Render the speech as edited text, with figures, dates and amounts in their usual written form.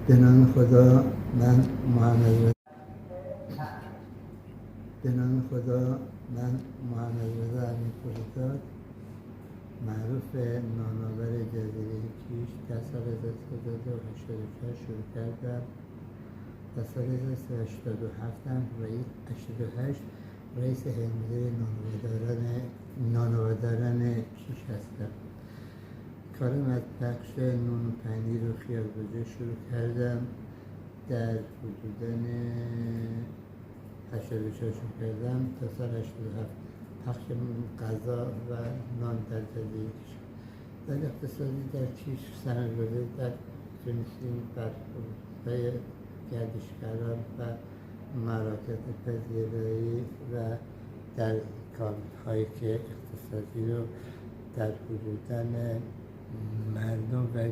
به نام خدا من محمد رضا امیرپوری‌زاد، معروف نانآور جزیره کیش، در سال 1386 شروع کردم. در سال 1387 هم رئیس هیئت نانوادران کیش هستم. کارم از بخش نون و پنیر و خیارگوجه شروع کردم. در حدوداً 84 شروع کردم تا سال 87 پخش غذا و نان در جزیره کیش. در اقتصادی در کیش سرمایه‌گذاری تونستیم بر حقوق‌های گردشگران و مراکز پذیرایی و در کارهای که اقتصادی رو در حدوداً مردم و